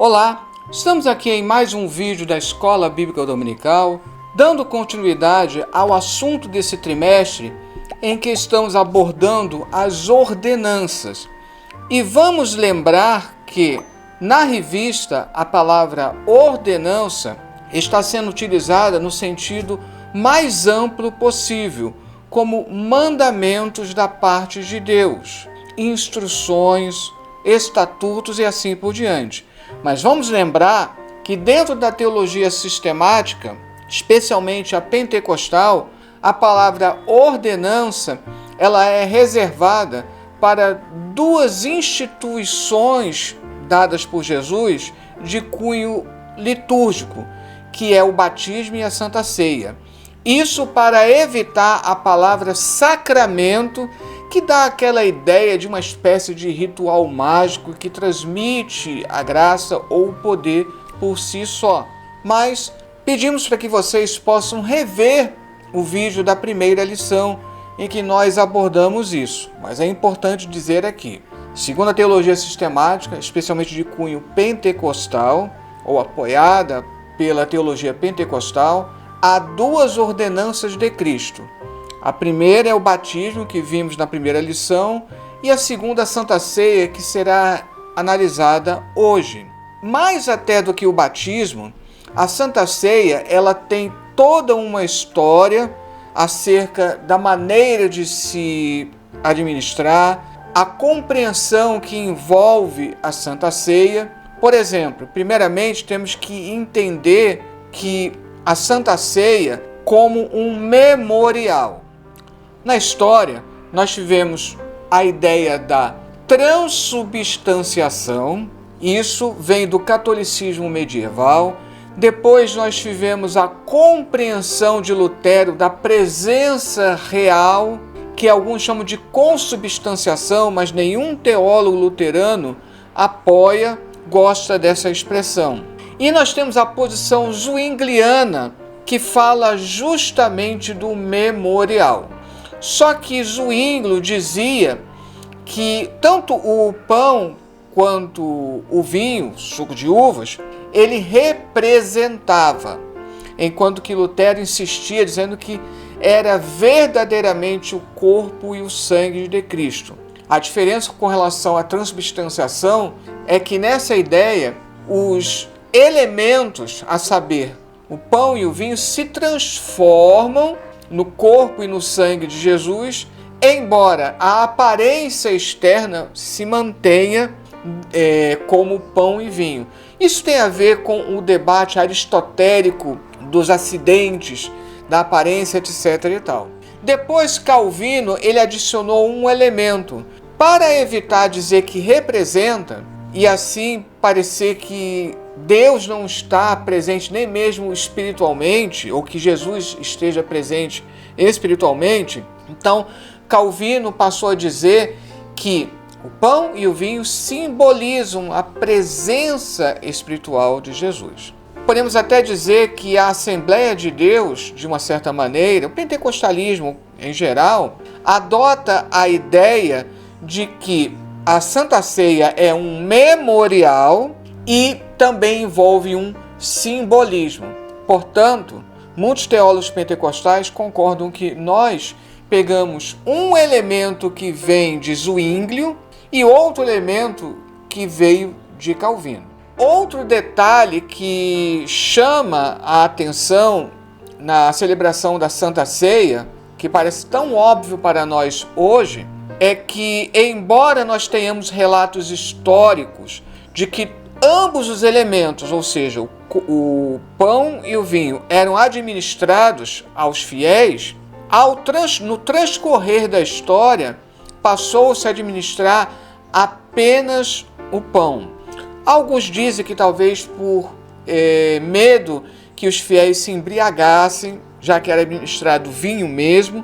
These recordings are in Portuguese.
Olá, estamos aqui em mais um vídeo da Escola Bíblica Dominical, dando continuidade ao assunto desse trimestre em que estamos abordando as ordenanças. E vamos lembrar que na revista a palavra ordenança está sendo utilizada no sentido mais amplo possível, como mandamentos da parte de Deus, instruções, estatutos e assim por diante. Mas vamos lembrar que dentro da teologia sistemática, especialmente a pentecostal, a palavra ordenança ela é reservada para duas instituições dadas por Jesus de cunho litúrgico, que é o batismo e a Santa Ceia. Isso para evitar a palavra sacramento, que dá aquela ideia de uma espécie de ritual mágico que transmite a graça ou o poder por si só. Mas pedimos para que vocês possam rever o vídeo da primeira lição em que nós abordamos isso. Mas é importante dizer aqui, segundo a teologia sistemática, especialmente de cunho pentecostal, ou apoiada pela teologia pentecostal, há duas ordenanças de Cristo. A primeira é o batismo, que vimos na primeira lição, e a segunda, a Santa Ceia, que será analisada hoje. Mais até do que o batismo, a Santa Ceia ela tem toda uma história acerca da maneira de se administrar, a compreensão que envolve a Santa Ceia. Por exemplo, primeiramente temos que entender que a Santa Ceia como um memorial. Na história, nós tivemos a ideia da transubstanciação, isso vem do catolicismo medieval. Depois nós tivemos a compreensão de Lutero da presença real, que alguns chamam de consubstanciação, mas nenhum teólogo luterano gosta dessa expressão. E nós temos a posição zwingliana, que fala justamente do memorial. Só que Zwinglio dizia que tanto o pão quanto o vinho, suco de uvas, ele representava, enquanto que Lutero insistia dizendo que era verdadeiramente o corpo e o sangue de Cristo. A diferença com relação à transubstanciação é que nessa ideia os elementos, a saber, o pão e o vinho, se transformam no corpo e no sangue de Jesus, embora a aparência externa se mantenha como pão e vinho. Isso tem a ver com o debate aristotélico dos acidentes, da aparência, etc. e tal. Depois, Calvino ele adicionou um elemento para evitar dizer que representa e assim parecer que Deus não está presente nem mesmo espiritualmente, ou que Jesus esteja presente espiritualmente. Então, Calvino passou a dizer que o pão e o vinho simbolizam a presença espiritual de Jesus. Podemos até dizer que a Assembleia de Deus, de uma certa maneira, o pentecostalismo em geral, adota a ideia de que a Santa Ceia é um memorial e também envolve um simbolismo. Portanto, muitos teólogos pentecostais concordam que nós pegamos um elemento que vem de Zwinglio e outro elemento que veio de Calvino. Outro detalhe que chama a atenção na celebração da Santa Ceia, que parece tão óbvio para nós hoje, é que, embora nós tenhamos relatos históricos de que ambos os elementos, ou seja, o pão e o vinho, eram administrados aos fiéis, no transcorrer da história, passou-se a administrar apenas o pão. Alguns dizem que talvez por medo que os fiéis se embriagassem, já que era administrado vinho mesmo.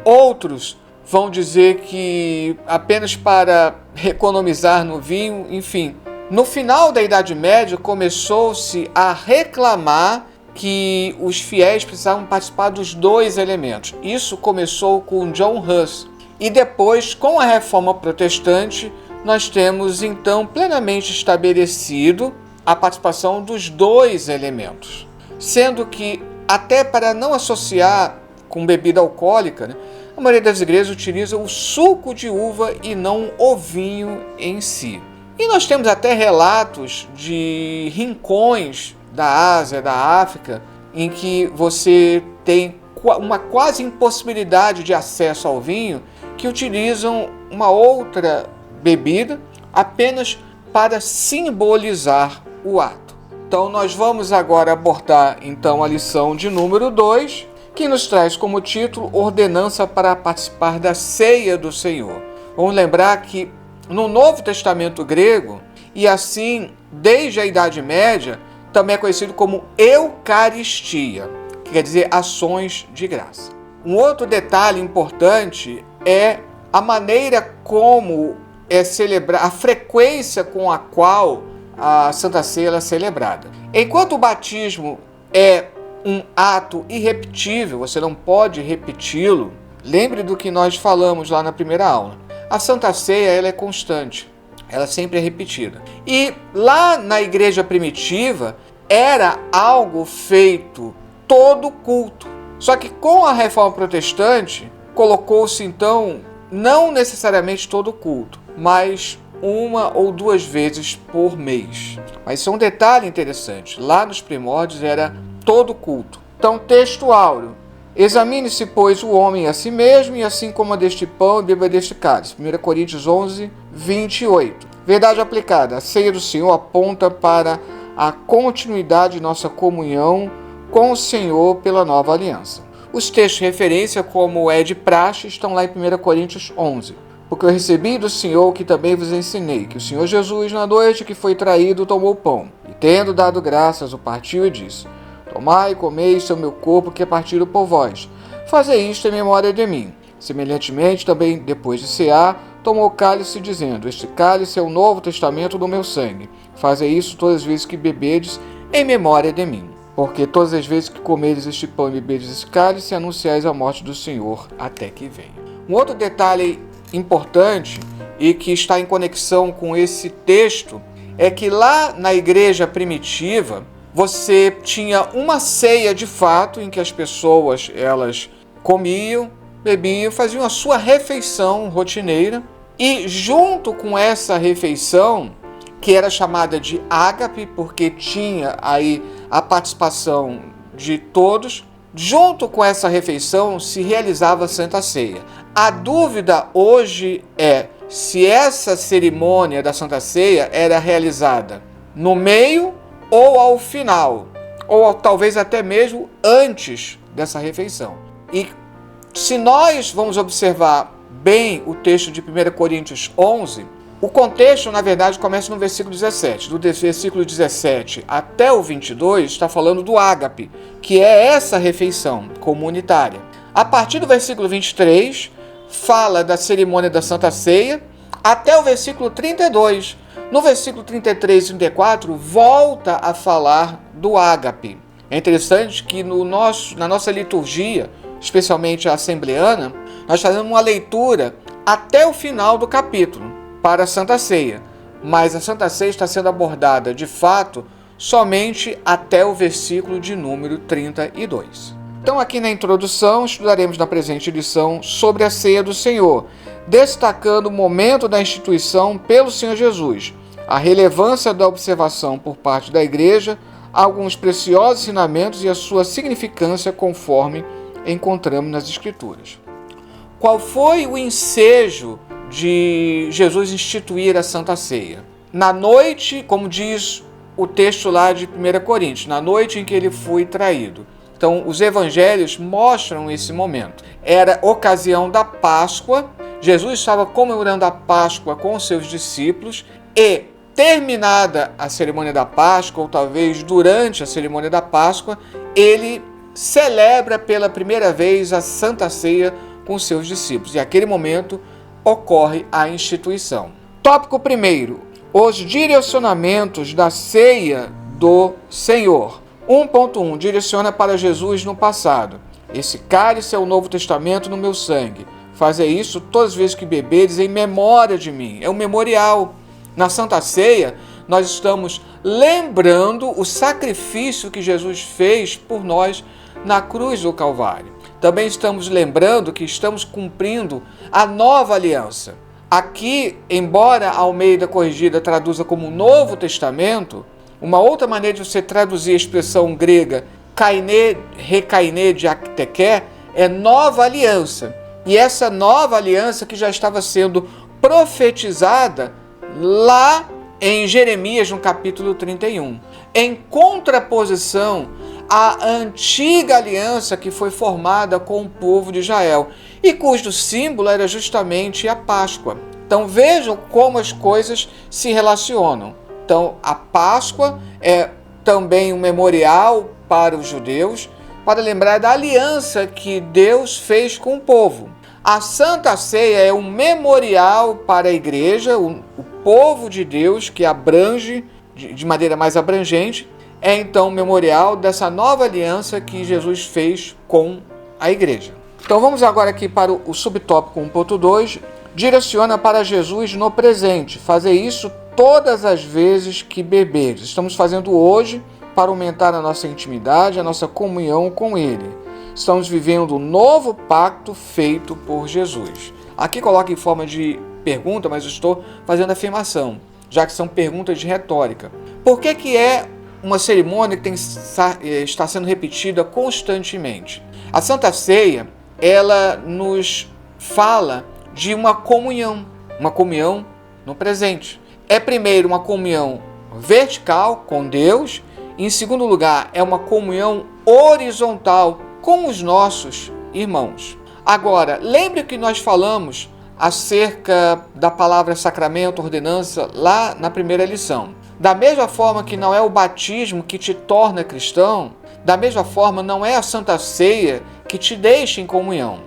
Outros vão dizer que apenas para economizar no vinho, enfim. No final da Idade Média, começou-se a reclamar que os fiéis precisavam participar dos dois elementos. Isso começou com John Huss. E depois, com a Reforma Protestante, nós temos então plenamente estabelecido a participação dos dois elementos, sendo que, até para não associar com bebida alcoólica, né, a maioria das igrejas utiliza o suco de uva e não o vinho em si. E nós temos até relatos de rincões da Ásia, da África, em que você tem uma quase impossibilidade de acesso ao vinho, que utilizam uma outra bebida apenas para simbolizar o ato. Então nós vamos agora abordar então a lição de número 2, que nos traz como título Ordenança para participar da ceia do Senhor. Vamos lembrar que no Novo Testamento grego, e assim desde a Idade Média, também é conhecido como Eucaristia, que quer dizer ações de graça. Um outro detalhe importante é a maneira como é celebrada, a frequência com a qual a Santa Ceia é celebrada. Enquanto o batismo é um ato irrepetível, você não pode repeti-lo, lembre do que nós falamos lá na primeira aula. A Santa Ceia ela é constante, ela sempre é repetida. E lá na igreja primitiva era algo feito todo culto. Só que com a Reforma Protestante colocou-se então não necessariamente todo culto, mas uma ou duas vezes por mês. Mas isso é um detalhe interessante. Lá nos primórdios era todo culto. Então, texto áureo. Examine-se, pois, o homem a si mesmo, e assim coma deste pão e beba deste cálice. 1 Coríntios 11, 28. Verdade aplicada. A ceia do Senhor aponta para a continuidade de nossa comunhão com o Senhor pela nova aliança. Os textos de referência, como é de praxe, estão lá em 1 Coríntios 11. Porque eu recebi do Senhor o que também vos ensinei, que o Senhor Jesus, na noite que foi traído, tomou o pão, e tendo dado graças, o partiu e disse: Tomai e comei, isto é o meu corpo, que é partido por vós. Fazei isto em memória de mim. Semelhantemente, também, depois de cear, tomou o cálice, dizendo: Este cálice é o novo testamento do meu sangue. Fazei isso todas as vezes que bebedes, em memória de mim. Porque todas as vezes que comeres este pão e bebedes este cálice, anunciais a morte do Senhor até que venha. Um outro detalhe importante e que está em conexão com esse texto é que lá na igreja primitiva você tinha uma ceia de fato em que as pessoas elas comiam, bebiam, faziam a sua refeição rotineira, e junto com essa refeição, que era chamada de ágape, porque tinha aí a participação de todos, junto com essa refeição se realizava a Santa Ceia. A dúvida hoje é se essa cerimônia da Santa Ceia era realizada no meio ou ao final, ou talvez até mesmo antes dessa refeição. E se nós vamos observar bem o texto de 1 Coríntios 11, o contexto, na verdade, começa no versículo 17. Do versículo 17 até o 22 está falando do ágape, que é essa refeição comunitária. A partir do versículo 23, fala da cerimônia da Santa Ceia, até o versículo 32. No versículo 33 e 34, volta a falar do ágape. É interessante que na nossa liturgia, especialmente a assembleana, nós fazemos uma leitura até o final do capítulo para a Santa Ceia, mas a Santa Ceia está sendo abordada, de fato, somente até o versículo de número 32. Então, aqui na introdução, estudaremos na presente lição sobre a ceia do Senhor, destacando o momento da instituição pelo Senhor Jesus, a relevância da observação por parte da Igreja, alguns preciosos ensinamentos e a sua significância conforme encontramos nas Escrituras. Qual foi o ensejo de Jesus instituir a Santa Ceia? Na noite, como diz o texto lá de 1 Coríntios, na noite em que ele foi traído. Então, os evangelhos mostram esse momento. Era ocasião da Páscoa, Jesus estava comemorando a Páscoa com os seus discípulos e, terminada a cerimônia da Páscoa, ou talvez durante a cerimônia da Páscoa, ele celebra pela primeira vez a Santa Ceia com os seus discípulos. E naquele momento ocorre a instituição. Tópico 1. Os direcionamentos da ceia do Senhor. 1.1. Direciona para Jesus no passado. Esse cálice é o Novo Testamento no meu sangue. Fazei isso todas as vezes que beberes em memória de mim. É um memorial. Na Santa Ceia, nós estamos lembrando o sacrifício que Jesus fez por nós na cruz do Calvário. Também estamos lembrando que estamos cumprindo a nova aliança. Aqui, embora a Almeida Corrigida traduza como Novo Testamento, uma outra maneira de você traduzir a expressão grega kaine, rekaine diakteké é nova aliança. E essa nova aliança que já estava sendo profetizada lá em Jeremias, no capítulo 31, em contraposição à antiga aliança que foi formada com o povo de Israel e cujo símbolo era justamente a Páscoa. Então vejam como as coisas se relacionam. Então a Páscoa é também um memorial para os judeus, para lembrar da aliança que Deus fez com o povo. A Santa Ceia é um memorial para a igreja, o povo de Deus, que abrange de maneira mais abrangente, é então um memorial dessa nova aliança que Jesus fez com a igreja. Então vamos agora aqui para o subtópico 1.2, direciona para Jesus no presente, fazer isso todas as vezes que beberes. Estamos fazendo hoje para aumentar a nossa intimidade, a nossa comunhão com Ele. Estamos vivendo um novo pacto feito por Jesus. Aqui coloca em forma de pergunta, mas eu estou fazendo afirmação, já que são perguntas de retórica. Por que é uma cerimônia que está sendo repetida constantemente? A Santa Ceia, ela nos fala de uma comunhão no presente. É primeiro uma comunhão vertical com Deus, e em segundo lugar é uma comunhão horizontal com os nossos irmãos. Agora, lembre que nós falamos acerca da palavra sacramento, ordenança, lá na primeira lição. Da mesma forma que não é o batismo que te torna cristão, da mesma forma não é a Santa Ceia que te deixa em comunhão.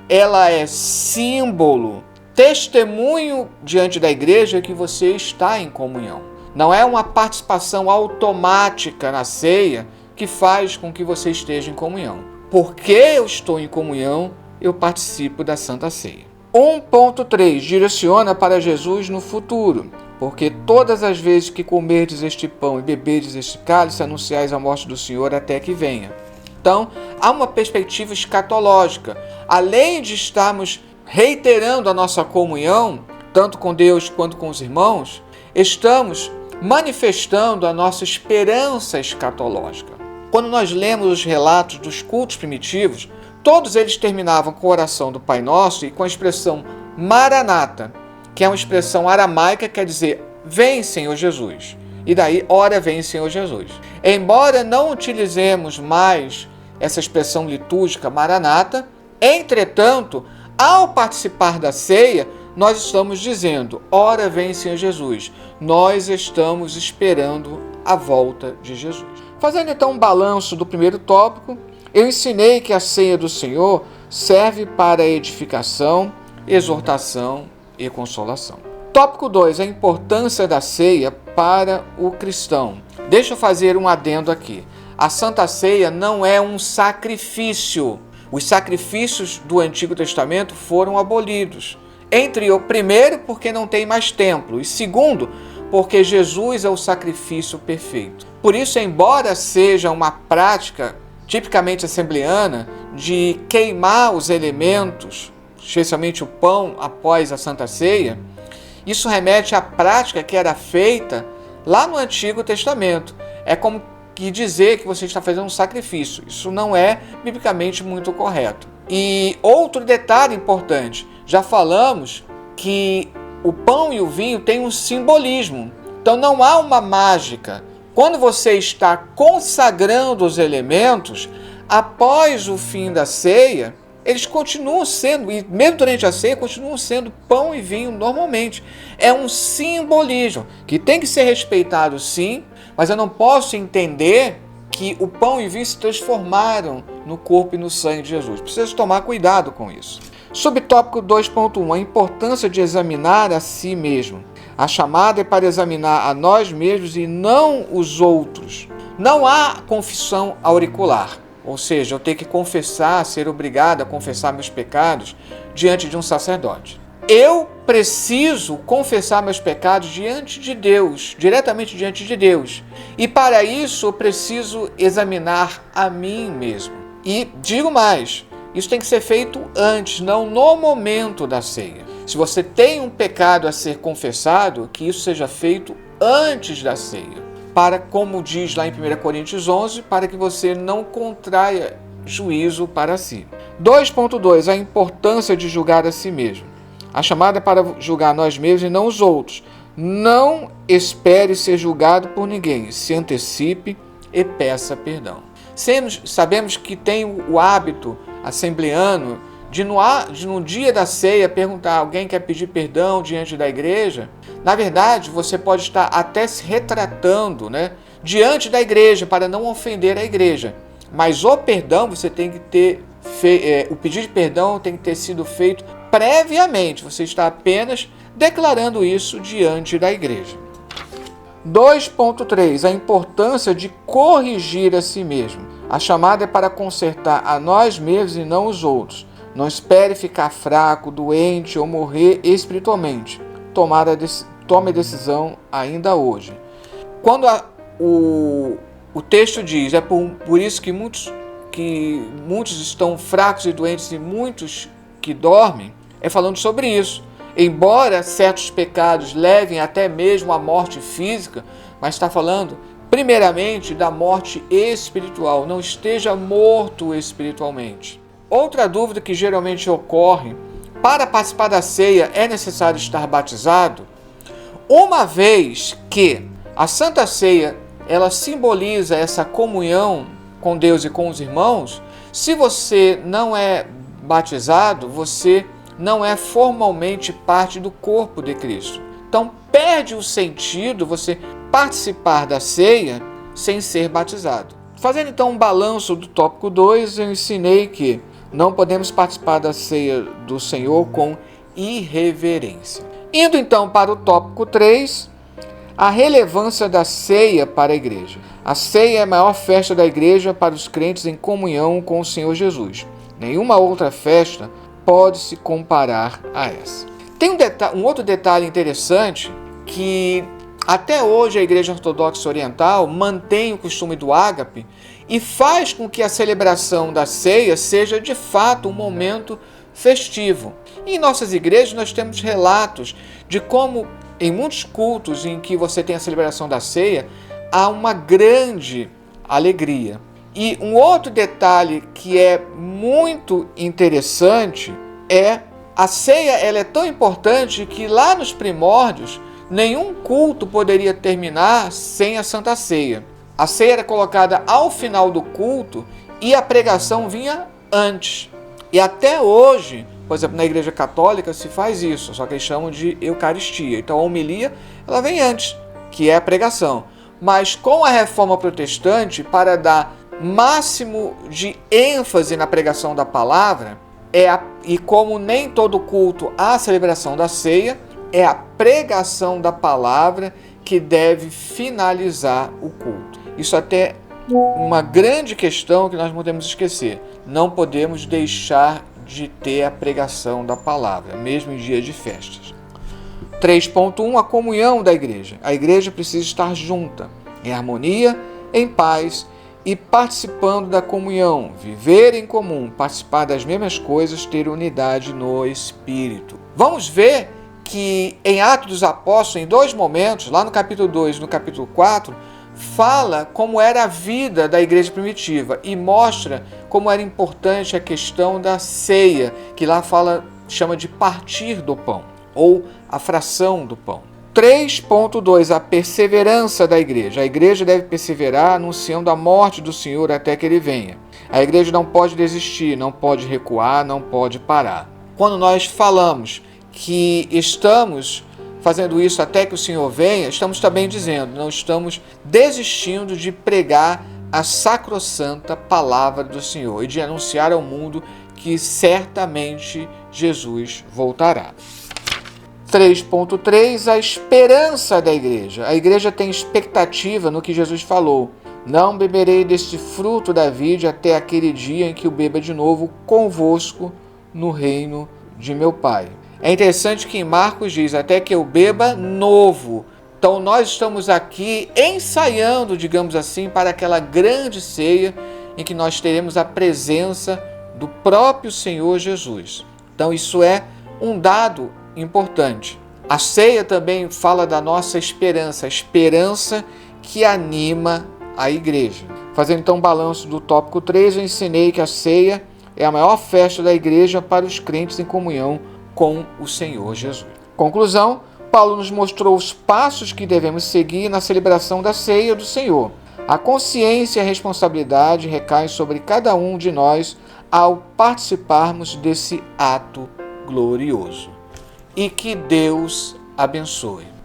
Ela é símbolo, testemunho diante da igreja que você está em comunhão. Não é uma participação automática na ceia que faz com que você esteja em comunhão. Porque eu estou em comunhão, eu participo da Santa Ceia. 1.3 direciona para Jesus no futuro, porque todas as vezes que comerdes este pão e beberdes este cálice, anunciais a morte do Senhor até que venha. Então, há uma perspectiva escatológica. Além de estarmos reiterando a nossa comunhão, tanto com Deus quanto com os irmãos, estamos manifestando a nossa esperança escatológica. Quando nós lemos os relatos dos cultos primitivos, todos eles terminavam com a oração do Pai Nosso e com a expressão Maranata, que é uma expressão aramaica que quer dizer vem, Senhor Jesus. E daí, ora vem, Senhor Jesus. Embora não utilizemos mais essa expressão litúrgica Maranata, entretanto, ao participar da ceia, nós estamos dizendo, ora vem, Senhor Jesus. Nós estamos esperando a volta de Jesus. Fazendo então um balanço do primeiro tópico, eu ensinei que a ceia do Senhor serve para edificação, exortação e consolação. Tópico 2, a importância da ceia para o cristão. Deixa eu fazer um adendo aqui. A Santa Ceia não é um sacrifício. Os sacrifícios do Antigo Testamento foram abolidos. Primeiro, porque não tem mais templo, e segundo, porque Jesus é o sacrifício perfeito. Por isso, embora seja uma prática tipicamente assembleana de queimar os elementos, especialmente o pão, após a Santa Ceia, isso remete à prática que era feita lá no Antigo Testamento. É como que dizer que você está fazendo um sacrifício. Isso não é biblicamente muito correto. E outro detalhe importante, já falamos que o pão e o vinho têm um simbolismo. Então não há uma mágica. Quando você está consagrando os elementos, após o fim da ceia, eles continuam sendo, e mesmo durante a ceia, continuam sendo pão e vinho normalmente. É um simbolismo que tem que ser respeitado sim, mas eu não posso entender que o pão e o vinho se transformaram no corpo e no sangue de Jesus. Preciso tomar cuidado com isso. Subtópico 2.1, a importância de examinar a si mesmo. A chamada é para examinar a nós mesmos e não os outros. Não há confissão auricular. Ou seja, eu tenho que confessar, ser obrigado a confessar meus pecados diante de um sacerdote. eu preciso confessar meus pecados diante de Deus, diretamente diante de Deus. E para isso eu preciso examinar a mim mesmo. E digo mais, isso tem que ser feito antes, não no momento da ceia. Se você tem um pecado a ser confessado, que isso seja feito antes da ceia. Para, como diz lá em 1 Coríntios 11, para que você não contraia juízo para si. 2.2. A importância de julgar a si mesmo. A chamada é para julgar nós mesmos e não os outros. Não espere ser julgado por ninguém. Se antecipe e peça perdão. Sabemos que tem o hábito assembleano de no dia da ceia perguntar: alguém quer pedir perdão diante da igreja? Na verdade, você pode estar até se retratando, diante da igreja para não ofender a igreja. Mas o perdão você tem que ter o pedido de perdão tem que ter sido feito previamente. Você está apenas declarando isso diante da igreja. 2.3. A importância de corrigir a si mesmo. A chamada é para consertar a nós mesmos e não os outros. Não espere ficar fraco, doente ou morrer espiritualmente. Tome a decisão ainda hoje. Quando o texto diz, é por isso que muitos estão fracos e doentes e muitos que dormem, é falando sobre isso. Embora certos pecados levem até mesmo à morte física, mas está falando primeiramente da morte espiritual. Não esteja morto espiritualmente. Outra dúvida que geralmente ocorre: para participar da ceia é necessário estar batizado? Uma vez que a Santa Ceia ela simboliza essa comunhão com Deus e com os irmãos, se você não é batizado, você não é formalmente parte do corpo de Cristo. Então perde o sentido você participar da ceia sem ser batizado. Fazendo então um balanço do tópico 2, eu ensinei que não podemos participar da ceia do Senhor com irreverência. Indo então para o tópico 3, a relevância da ceia para a igreja. A ceia é a maior festa da igreja para os crentes em comunhão com o Senhor Jesus. Nenhuma outra festa pode se comparar a essa. Tem um outro detalhe interessante, que até hoje a Igreja Ortodoxa Oriental mantém o costume do ágape e faz com que a celebração da ceia seja de fato um momento festivo. E em nossas igrejas nós temos relatos de como em muitos cultos em que você tem a celebração da ceia, há uma grande alegria. E um outro detalhe que é muito interessante é a ceia. Ela é tão importante que lá nos primórdios nenhum culto poderia terminar sem a Santa Ceia. A ceia era colocada ao final do culto e a pregação vinha antes. E até hoje, por exemplo, na Igreja Católica se faz isso, só que eles chamam de Eucaristia. Então a homilia ela vem antes, que é a pregação. Mas com a Reforma Protestante, para dar máximo de ênfase na pregação da palavra, e como nem todo culto há a celebração da ceia, é a pregação da palavra que deve finalizar o culto. Isso até uma grande questão que nós não podemos esquecer. Não podemos deixar de ter a pregação da palavra, mesmo em dias de festas. 3.1. A comunhão da igreja. A igreja precisa estar junta, em harmonia, em paz e participando da comunhão, viver em comum, participar das mesmas coisas, ter unidade no Espírito. Vamos ver que em Atos dos Apóstolos, em dois momentos, lá no capítulo 2 e no capítulo 4, fala como era a vida da igreja primitiva e mostra como era importante a questão da ceia, que lá chama de partir do pão, ou a fração do pão. 3.2. A perseverança da igreja. A igreja deve perseverar anunciando a morte do Senhor até que ele venha. A igreja não pode desistir, não pode recuar, não pode parar. Quando nós falamos que estamos fazendo isso até que o Senhor venha, estamos também dizendo, não estamos desistindo de pregar a sacrossanta palavra do Senhor e de anunciar ao mundo que certamente Jesus voltará. 3.3. A esperança da igreja. A igreja tem expectativa no que Jesus falou. Não beberei deste fruto da vide até aquele dia em que o beba de novo convosco no reino de meu Pai. É interessante que em Marcos diz, até que eu beba novo. Então nós estamos aqui ensaiando, digamos assim, para aquela grande ceia em que nós teremos a presença do próprio Senhor Jesus. Então isso é um dado importante. A ceia também fala da nossa esperança, a esperança que anima a igreja. Fazendo então um balanço do tópico 3, eu ensinei que a ceia é a maior festa da igreja para os crentes em comunhão com o Senhor Jesus. Conclusão, Paulo nos mostrou os passos que devemos seguir na celebração da ceia do Senhor. A consciência e a responsabilidade recaem sobre cada um de nós ao participarmos desse ato glorioso. E que Deus abençoe.